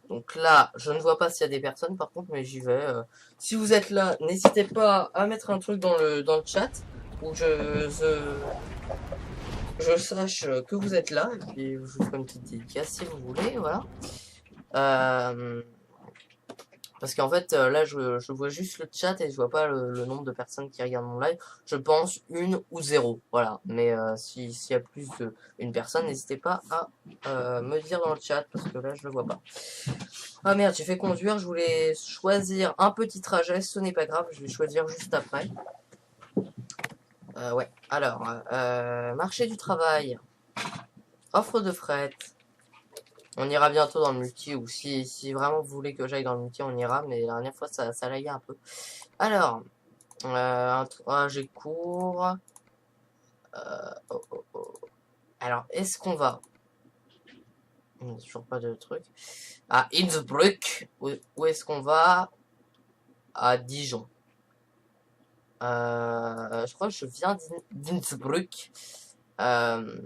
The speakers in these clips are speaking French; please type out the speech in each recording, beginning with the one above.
Donc là, je ne vois pas s'il y a des personnes, par contre, mais j'y vais. Si vous êtes là, n'hésitez pas à mettre un truc dans le chat où je sache que vous êtes là. Et puis, je vous ferai une petite dédicace si vous voulez, voilà. Euh, Parce qu'en fait, là, je vois juste le chat et je vois pas le nombre de personnes qui regardent mon live. Je pense une ou zéro, voilà. Mais s'il y a plus d'une personne, n'hésitez pas à me dire dans le chat parce que là, je le vois pas. Ah merde, j'ai fait conduire, je voulais choisir un petit trajet, ce n'est pas grave, je vais choisir juste après. Ouais, alors, marché du travail, offre de fret. On ira bientôt dans le multi, ou si vraiment vous voulez que j'aille dans le multi, on ira, mais la dernière fois, ça laguait un peu. Alors, j'ai cours. Oh, oh, oh. Alors, est-ce qu'on va... Toujours pas de truc. À Innsbruck. Où est-ce qu'on va? À Dijon. Je crois que je viens d'Innsbruck. Euh,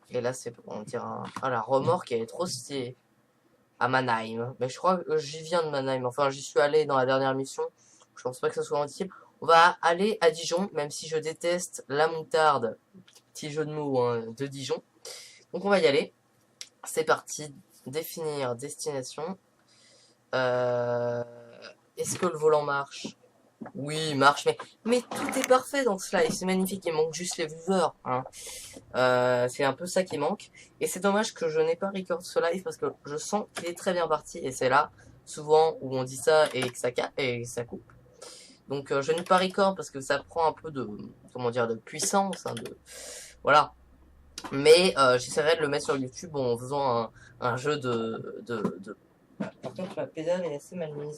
et là, c'est on dirait ah, la remorque, elle est trop stylée. À Mannheim. Mais je crois que j'y viens de Mannheim. Enfin, j'y suis allé dans la dernière mission. Je pense pas que ce soit utile. On va aller à Dijon, même si je déteste la moutarde. Petit jeu de mots hein, de Dijon. Donc on va y aller. C'est parti. Définir destination. Euh, Est-ce que le volant marche? Oui, il marche, mais tout est parfait dans ce live. C'est magnifique. Il manque juste les viewers. Hein. C'est un peu ça qui manque. Et c'est dommage que je n'ai pas record ce live parce que je sens qu'il est très bien parti. Et c'est là, souvent, où on dit ça et que ça coupe. Donc je n'ai pas record parce que ça prend un peu de, comment dire, de puissance. Hein, voilà. Mais j'essaierai de le mettre sur YouTube en faisant un jeu de... Par contre, la pédale est assez mal mise.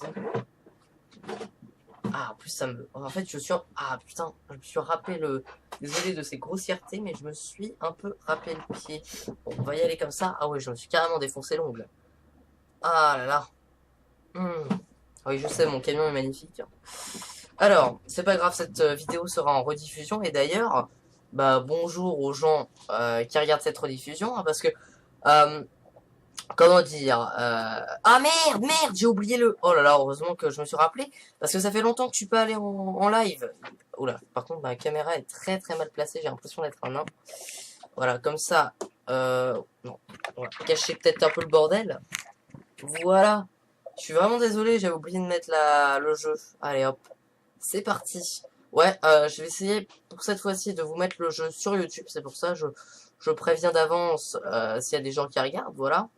Ah, en plus, ça me... En fait, je suis... Ah, putain, je me suis râpé le... Désolé de ces grossièretés, mais je me suis un peu râpé le pied. Bon, on va y aller comme ça. Ah ouais, je me suis carrément défoncé l'ongle. Ah là là. Ah oui, je sais, mon camion est magnifique. Alors, c'est pas grave, cette vidéo sera en rediffusion. Et d'ailleurs, bah bonjour aux gens qui regardent cette rediffusion, hein, parce que... comment dire Ah merde, j'ai oublié le... Oh là là, heureusement que je me suis rappelé, parce que ça fait longtemps que je suis pas allé en live. Oula, par contre, ma caméra est très très mal placée, j'ai l'impression d'être un nain. Voilà, comme ça, non, on va cacher peut-être un peu le bordel. Voilà, je suis vraiment désolé, j'avais oublié de mettre le jeu. Allez hop, c'est parti. Ouais, je vais essayer pour cette fois-ci de vous mettre le jeu sur YouTube, c'est pour ça je préviens d'avance s'il y a des gens qui regardent, voilà.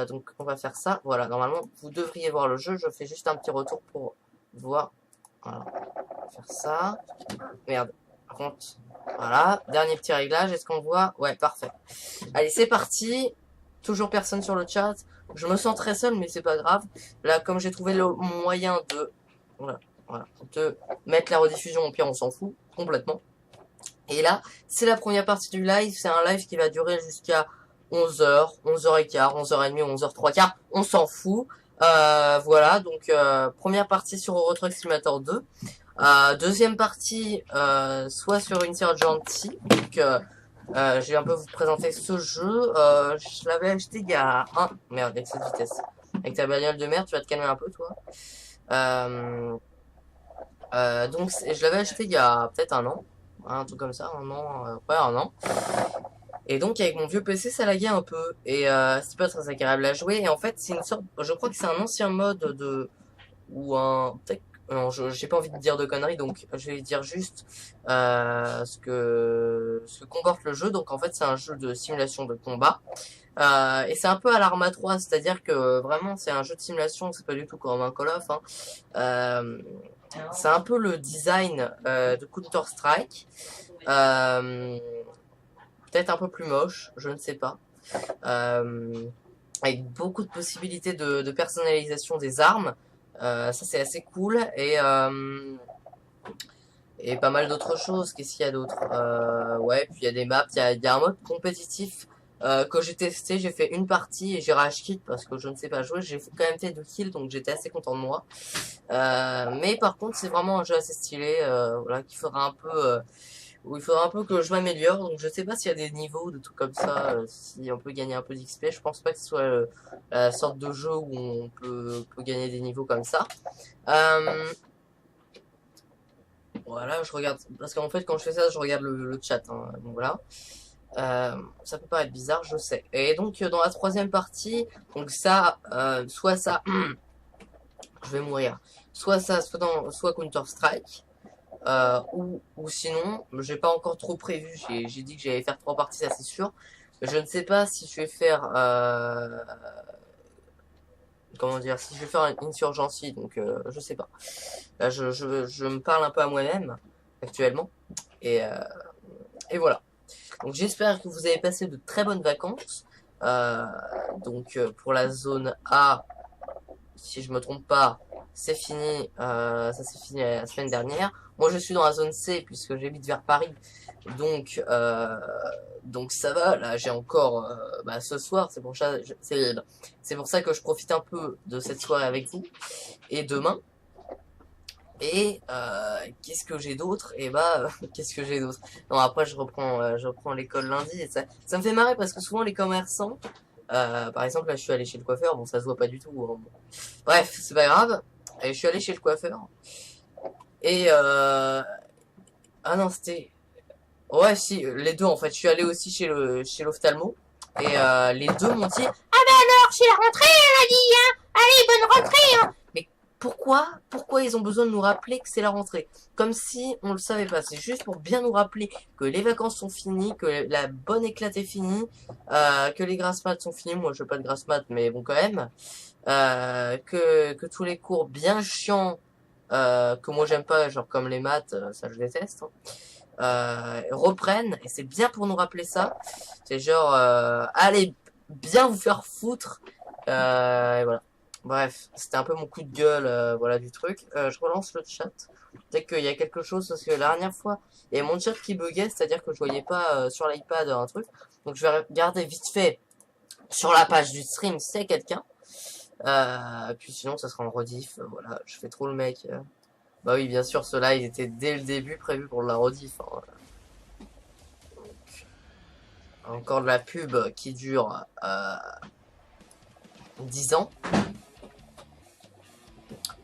Donc on va faire ça. Voilà, normalement vous devriez voir le jeu. Je fais juste un petit retour pour voir. Voilà, on va faire ça. Merde. Par contre, voilà. Dernier petit réglage. Est-ce qu'on voit? Ouais, parfait. Allez, c'est parti. Toujours personne sur le chat. Je me sens très seul, mais c'est pas grave. Là, comme j'ai trouvé le moyen de, voilà, de mettre la rediffusion, au pire on s'en fout complètement. Et là, c'est la première partie du live. C'est un live qui va durer jusqu'à 11h, 11h15, 11h30, 11h03, on s'en fout. Voilà, donc première partie sur Euro Truck Simulator 2. Deuxième partie, soit sur une série gentille. Donc, je vais un peu vous présenter ce jeu. Je l'avais acheté il y a un... Merde, avec cette vitesse. Avec ta bagnole de merde, tu vas te calmer un peu, toi. Donc, je l'avais acheté il y a peut-être un an. Un truc comme ça, un an. Ouais, un an. Et donc avec mon vieux PC ça laguait un peu et c'est pas très agréable à jouer et en fait c'est une sorte, je crois que c'est un ancien mode de ou un peut-être non j'ai pas envie de dire de conneries donc je vais dire juste ce que comporte le jeu. Donc en fait c'est un jeu de simulation de combat et c'est un peu à l'Arma 3, c'est-à-dire que vraiment c'est un jeu de simulation, c'est pas du tout comme un Call of hein. Euh, c'est un peu le design de Counter Strike. Euh, Peut-être un peu plus moche, je ne sais pas. Euh, Avec beaucoup de possibilités de personnalisation des armes. Ça c'est assez cool. Et pas mal d'autres choses. Qu'est-ce qu'il y a d'autre Ouais, puis il y a des maps, il y a un mode compétitif que j'ai testé. J'ai fait une partie et j'ai rage quit parce que je ne sais pas jouer. J'ai quand même fait 2 kills donc j'étais assez content de moi. Mais par contre c'est vraiment un jeu assez stylé, voilà, qui fera un peu où il faudra un peu que je m'améliore. Donc je sais pas s'il y a des niveaux, de trucs comme ça, si on peut gagner un peu d'XP. Je pense pas que ce soit la sorte de jeu où on peut gagner des niveaux comme ça. Voilà, je regarde, parce qu'en fait quand je fais ça, je regarde le chat, hein, donc voilà. Ça peut paraître bizarre, je sais. Et donc dans la troisième partie, donc ça, soit ça, je vais mourir. Soit ça, soit Counter-Strike. Ou sinon, j'ai pas encore trop prévu. J'ai dit que j'allais faire 3 parties, ça c'est sûr. Je ne sais pas si je vais faire, comment dire, si je vais faire une insurgency. Donc, je sais pas. Là, je me parle un peu à moi-même actuellement. Et, euh, et voilà. Donc, j'espère que vous avez passé de très bonnes vacances. Euh, donc, pour la zone A, si je me trompe pas, c'est fini. Ça s'est fini la semaine dernière. Moi, je suis dans la zone C puisque j'habite vers Paris. Donc, donc ça va. Là, j'ai encore ce soir. C'est pour ça que je profite un peu de cette soirée avec vous et demain. Et qu'est-ce que j'ai d'autre? Et qu'est-ce que j'ai d'autre? Non, après je reprends l'école lundi et ça me fait marrer parce que souvent les commerçants, par exemple là je suis allé chez le coiffeur, bon ça se voit pas du tout, hein. Bref, c'est pas grave. Et je suis allé chez le coiffeur et ah non c'était ouais si les deux en fait. Je suis allé aussi chez l'ophtalmo et les deux m'ont dit c'est la rentrée, elle a dit, hein. Allez, bonne rentrée, hein. Mais pourquoi ils ont besoin de nous rappeler que c'est la rentrée? Comme si on le savait pas. C'est juste pour bien nous rappeler que les vacances sont finies, que la bonne éclate est finie, que les grasses maths sont finis. Moi, je veux pas de grasses maths, mais bon, quand même. Que tous les cours bien chiants, que moi j'aime pas, genre comme les maths, ça je déteste, hein, reprennent. Et c'est bien pour nous rappeler ça. C'est genre, allez bien vous faire foutre. Et voilà. Bref, c'était un peu mon coup de gueule, voilà, du truc. Je relance le chat. Peut-être qu'il y a quelque chose, parce que la dernière fois, il y avait mon chat qui buguait, c'est-à-dire que je voyais pas sur l'iPad un truc. Donc je vais regarder vite fait sur la page du stream, c'est quelqu'un. Puis sinon, ça sera en rediff. Voilà, je fais trop le mec. Bah oui, bien sûr, ceux-là, ils étaient dès le début prévus pour la rediff, hein. Encore de la pub qui dure 10 ans.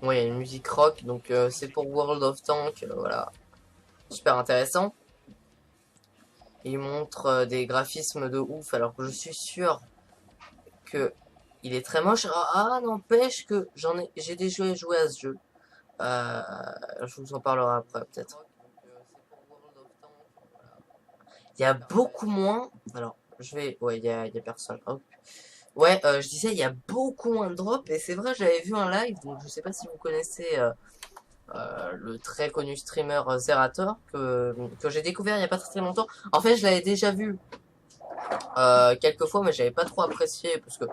Ouais, il y a une musique rock, donc c'est pour World of Tanks, voilà. Super intéressant. Il montre des graphismes de ouf, alors que je suis sûr que il est très moche. N'empêche que j'ai déjà joué à ce jeu. Je vous en parlerai après, peut-être. Il y a beaucoup moins. Alors, ouais, il y a personne. Hop. Ouais, je disais, il y a beaucoup moins de drops, et c'est vrai, j'avais vu un live, donc je sais pas si vous connaissez le très connu streamer Zerator, que j'ai découvert il y a pas très longtemps. En fait, je l'avais déjà vu quelques fois, mais j'avais pas trop apprécié, parce que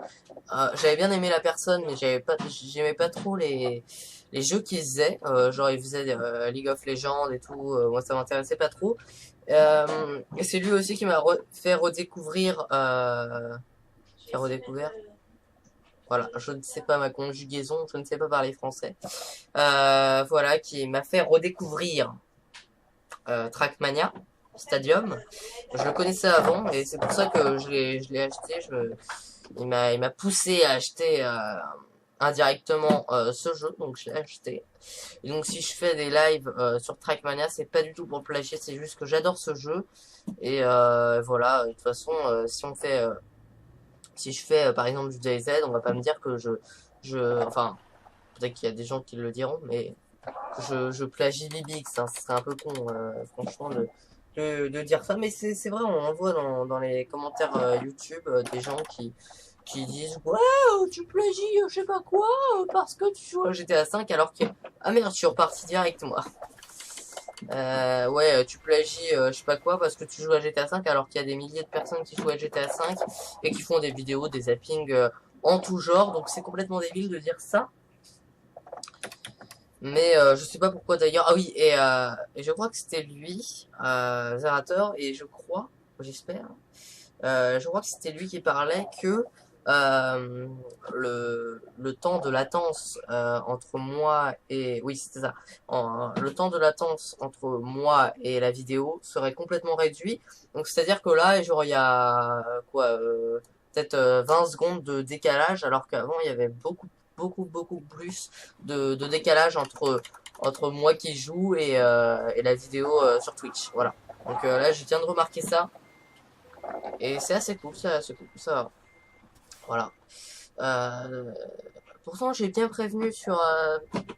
j'avais bien aimé la personne, mais j'aimais pas trop les jeux qu'il faisait. Genre, il faisait League of Legends et tout, moi ça m'intéressait pas trop. Et c'est lui aussi qui m'a fait redécouvrir... Voilà, je ne sais pas ma conjugaison, je ne sais pas parler français. Voilà, qui m'a fait redécouvrir Trackmania Stadium. Je le connaissais avant et c'est pour ça que je l'ai acheté. Il m'a poussé à acheter indirectement ce jeu, donc je l'ai acheté. Et donc si je fais des lives sur Trackmania, c'est pas du tout pour plagier, c'est juste que j'adore ce jeu. Et voilà, de toute façon, si je fais par exemple du DayZ, on va pas me dire que enfin, peut-être qu'il y a des gens qui le diront, mais je plagie Bibix, hein, ce serait un peu con, franchement, de dire ça, mais c'est vrai, on en voit dans les commentaires YouTube des gens qui disent ouais, tu plagies, je sais pas quoi, parce que tu joues à GTA 5 alors que ah merde, je suis reparti direct moi. Ouais, tu plagies, je sais pas quoi, parce que tu joues à GTA 5 alors qu'il y a des milliers de personnes qui jouent à GTA 5 et qui font des vidéos, des zappings en tout genre, donc c'est complètement débile de dire ça. Mais je sais pas pourquoi d'ailleurs. Ah oui, et je crois que c'était lui, Zerator, et j'espère, je crois que c'était lui qui parlait que euh, le temps de latence entre moi et... Oui, c'était ça. Le temps de latence entre moi et la vidéo serait complètement réduit. Donc, c'est-à-dire que là, genre, il y a quoi peut-être 20 secondes de décalage, alors qu'avant, il y avait beaucoup plus de décalage entre moi qui joue et la vidéo sur Twitch. Voilà. Donc là, je viens de remarquer ça. Et c'est assez cool, c'est assez cool. Ça va. Voilà. Euh, Pourtant, j'ai bien prévenu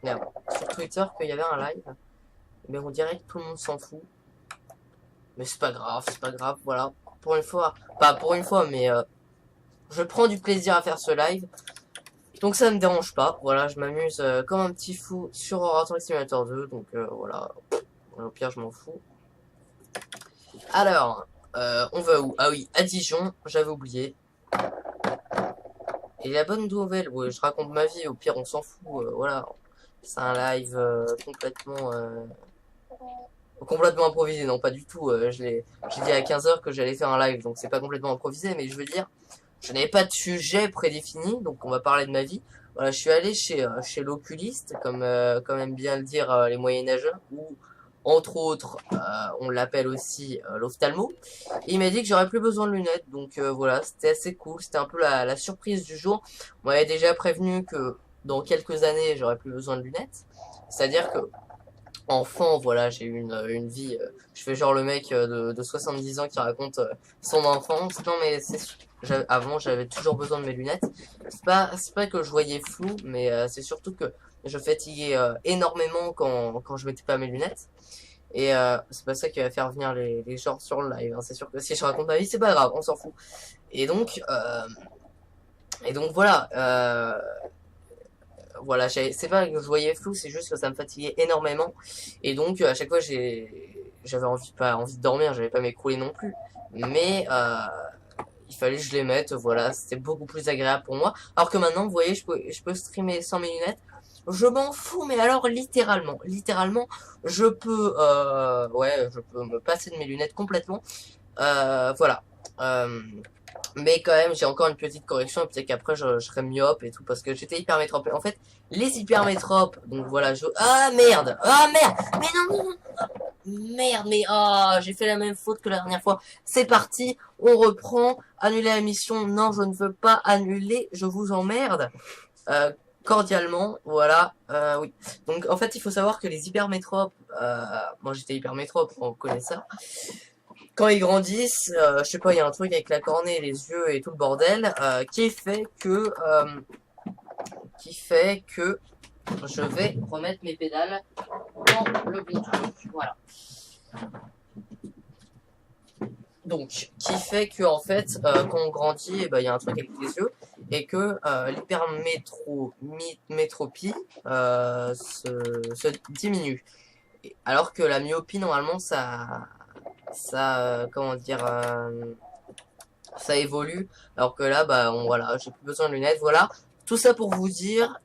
merde, sur Twitter qu'il y avait un live. Mais on dirait que tout le monde s'en fout. Mais c'est pas grave, voilà. Pour une fois, pas pour une fois, mais je prends du plaisir à faire ce live. Donc ça me dérange pas. Voilà, je m'amuse comme un petit fou sur Euro Truck Simulator 2. Donc voilà. Au pire, je m'en fous. Alors, on va où? Ah oui, à Dijon, j'avais oublié. Et la bonne nouvelle, ouais, je raconte ma vie, au pire on s'en fout, voilà. C'est un live complètement improvisé, non pas du tout. J'ai dit à 15h que j'allais faire un live, donc c'est pas complètement improvisé, mais je veux dire, je n'avais pas de sujet prédéfini, donc on va parler de ma vie. Voilà, je suis allé chez l'oculiste, comme aiment bien le dire les moyenâgeux, ou entre autres, on l'appelle aussi l'ophtalmo. Et il m'a dit que j'aurais plus besoin de lunettes, donc voilà, c'était assez cool, c'était un peu la surprise du jour. On m'avait déjà prévenu que dans quelques années, j'aurais plus besoin de lunettes. C'est-à-dire que enfant, voilà, j'ai eu une vie. Je fais genre le mec de 70 ans qui raconte son enfance. Non, mais avant, j'avais toujours besoin de mes lunettes. C'est pas que je voyais flou, mais c'est surtout que je fatiguais énormément quand je mettais pas mes lunettes. Et c'est pas ça qui va faire venir les gens sur le live. Hein. C'est sûr que si je raconte ma vie, c'est pas grave, on s'en fout. Et donc, euh, et donc voilà. Voilà, c'est pas que je voyais flou, c'est juste que ça me fatiguait énormément. Et donc, à chaque fois, j'avais pas envie de dormir, j'avais pas m'écrouler non plus. Mais, il fallait que je les mette, voilà, c'était beaucoup plus agréable pour moi. Alors que maintenant, vous voyez, je peux streamer sans mes lunettes. Je m'en fous, mais alors littéralement, je peux me passer de mes lunettes complètement. Voilà. Euh, mais quand même, j'ai encore une petite correction, peut-être qu'après je serai myope et tout, parce que j'étais hypermétrope. En fait, les hypermétropes, donc voilà, Ah merde! Ah merde! Mais non! Merde, mais j'ai fait la même faute que la dernière fois. C'est parti, on reprend. Annuler la mission. Non, je ne veux pas annuler, je vous emmerde. Euh, Cordialement, voilà. Oui. Donc en fait, il faut savoir que les hypermétropes, moi j'étais hypermétrope, on connaît ça. Quand ils grandissent, je sais pas, il y a un truc avec la cornée, les yeux et tout le bordel, qui fait que je vais remettre mes pédales dans le bon truc. Voilà. Donc, qui fait que en fait, quand on grandit, il y a un truc avec les yeux et que l'hypermétropie se diminue. Alors que la myopie, normalement, comment dire, ça évolue. Alors que là, voilà, j'ai plus besoin de lunettes. Voilà. Tout ça pour vous dire,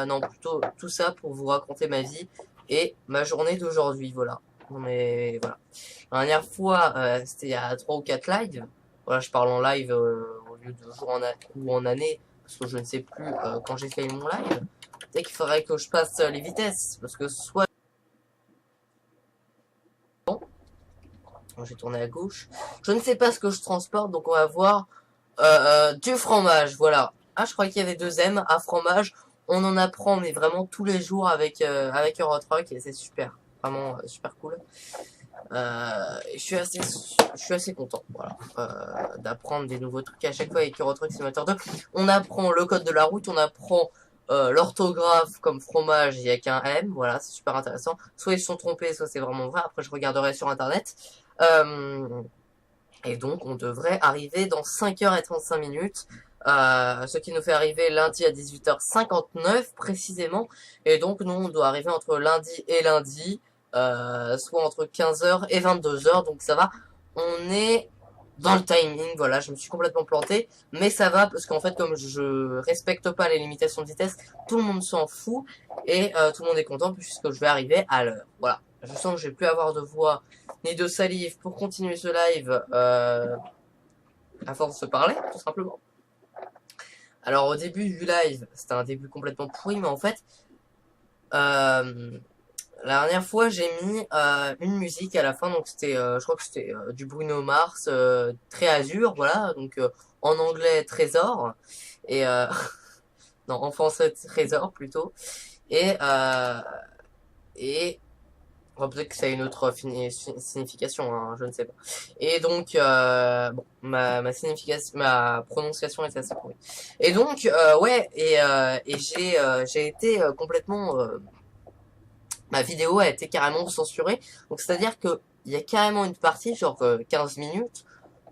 non, plutôt tout ça pour vous raconter ma vie et ma journée d'aujourd'hui. Voilà. Non mais voilà. La dernière fois, c'était il y a 3 ou 4 lives. Voilà, je parle en live au lieu de jour ou en année, parce que je ne sais plus quand j'ai fait mon live. Peut-être qu'il faudrait que je passe les vitesses, parce que soit j'ai tourné à gauche. Je ne sais pas ce que je transporte, donc on va voir du fromage, voilà. Ah, je croyais qu'il y avait 2 M à fromage. On en apprend, mais vraiment tous les jours avec Eurotruck et c'est super. Vraiment super cool. Je suis assez content, voilà, d'apprendre des nouveaux trucs à chaque fois avec Eurotruck Simulator 2. On apprend le code de la route, on apprend l'orthographe comme fromage, il n'y a qu'un M, voilà, c'est super intéressant. Soit ils se sont trompés, soit c'est vraiment vrai. Après, je regarderai sur internet. Euh, et donc, on devrait arriver dans 5h35 minutes. Ce qui nous fait arriver lundi à 18h59 précisément. Et donc, nous, on doit arriver entre lundi et lundi, soit entre 15h et 22h. Donc, ça va. On est dans le timing. Voilà, je me suis complètement planté. Mais ça va parce qu'en fait, comme je respecte pas les limitations de vitesse, tout le monde s'en fout. Et tout le monde est content puisque je vais arriver à l'heure. Voilà. Je sens que je vais plus avoir de voix ni de salive pour continuer ce live à force de se parler, tout simplement. Alors au début du live, c'était un début complètement pourri, mais en fait, euh, la dernière fois, j'ai mis une musique à la fin, donc c'était, je crois que c'était du Bruno Mars, très azur, voilà, donc en anglais Trésor, et non, en français Trésor plutôt, et et bon, peut-être que ça a une autre signification, hein, je ne sais pas. Et donc, bon, ma signification, ma prononciation est assez pourrie. Et donc, ouais, et j'ai été complètement ma vidéo a été carrément censurée. Donc c'est-à-dire que il y a carrément une partie, genre 15 minutes,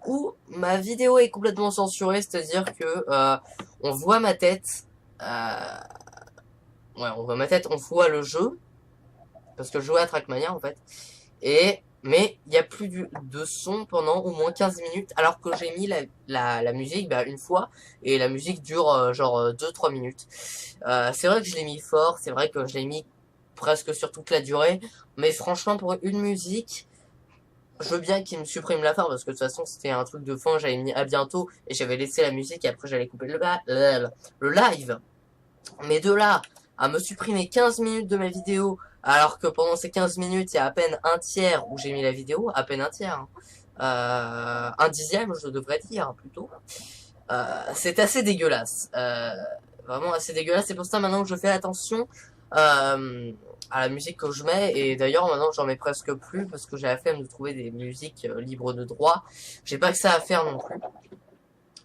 où ma vidéo est complètement censurée, c'est-à-dire que on voit ma tête, euh, ouais, on voit ma tête, on voit le jeu, parce que je jouais à Trackmania en fait, et mais il y a plus de son pendant au moins 15 minutes, alors que j'ai mis la musique bah, une fois, et la musique dure genre 2-3 minutes. C'est vrai que je l'ai mis fort, c'est vrai que je l'ai mis presque sur toute la durée, mais franchement pour une musique, je veux bien qu'il me supprime la fin parce que de toute façon c'était un truc de fin, j'avais mis à bientôt et j'avais laissé la musique et après j'allais couper le live. Mais de là à me supprimer 15 minutes de ma vidéo alors que pendant ces 15 minutes il y a à peine un tiers où j'ai mis la vidéo, à peine un tiers, hein. Un dixième je devrais dire plutôt. C'est assez dégueulasse. Vraiment assez dégueulasse. C'est pour ça maintenant que je fais attention à la musique que je mets. Et d'ailleurs maintenant j'en mets presque plus parce que j'ai la flemme de trouver des musiques libres de droit. J'ai pas que ça à faire non plus.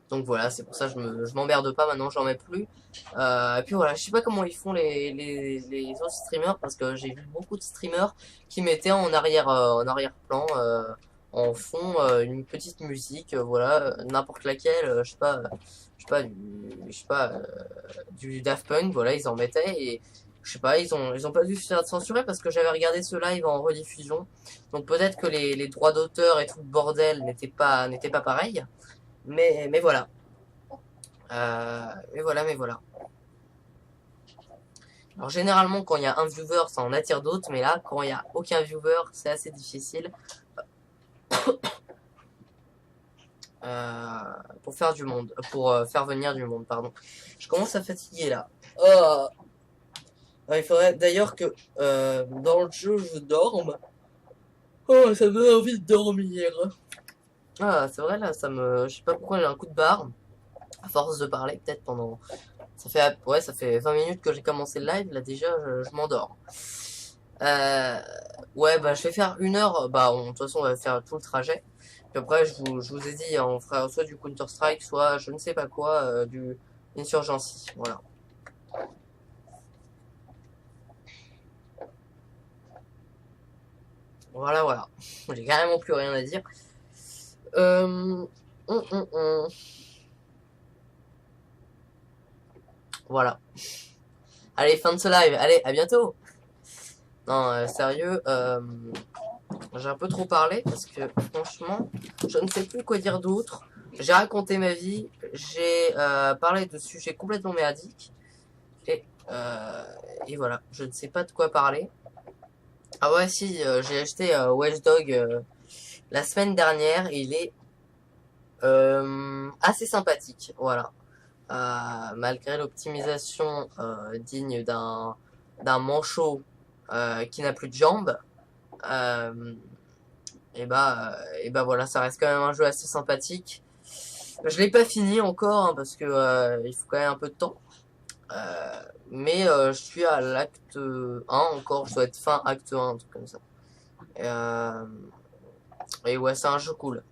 Donc voilà, c'est pour ça que je m'emmerde pas maintenant, j'en mets plus. Et puis voilà, je sais pas comment ils font les autres streamers parce que j'ai vu beaucoup de streamers qui mettaient en arrière-plan, en fond, une petite musique, voilà, n'importe laquelle, je sais pas, du Daft Punk, voilà, ils en mettaient et je sais pas, ils ont pas dû se faire censurer parce que j'avais regardé ce live en rediffusion. Donc peut-être que les droits d'auteur et tout le bordel n'étaient pas pareils. Mais voilà. Mais voilà. Alors généralement quand il y a un viewer ça en attire d'autres, mais là quand il y a aucun viewer c'est assez difficile euh, pour faire du monde, pour faire venir du monde, pardon. Je commence à fatiguer là. Oh. Il faudrait d'ailleurs que dans le jeu je dorme. Oh ça me donne envie de dormir. Ah c'est vrai là, je sais pas pourquoi j'ai un coup de barre. À force de parler peut-être pendant ça fait 20 minutes que j'ai commencé le live, là déjà je m'endors. Euh, ouais, bah je vais faire une heure, bah de toute façon on va faire tout le trajet. Puis après je vous ai dit, on fera soit du Counter-Strike, soit je ne sais pas quoi, du Insurgency, voilà. Voilà, voilà. J'ai carrément plus rien à dire. Hum, hum. Voilà. Allez, fin de ce live, allez, à bientôt. Non, sérieux, j'ai un peu trop parlé parce que franchement, je ne sais plus quoi dire d'autre. J'ai raconté ma vie, j'ai parlé de sujets complètement merdiques et, euh, et voilà, je ne sais pas de quoi parler. Ah ouais, si, j'ai acheté Watch Dog la semaine dernière et il est assez sympathique, voilà. Malgré l'optimisation digne d'un manchot qui n'a plus de jambes. Euh, et bah voilà, ça reste quand même un jeu assez sympathique. Je l'ai pas fini encore hein, parce que il faut quand même un peu de temps. Mais je suis à l'acte 1 encore, je dois être fin acte 1, un truc comme ça. Et ouais, c'est un jeu cool.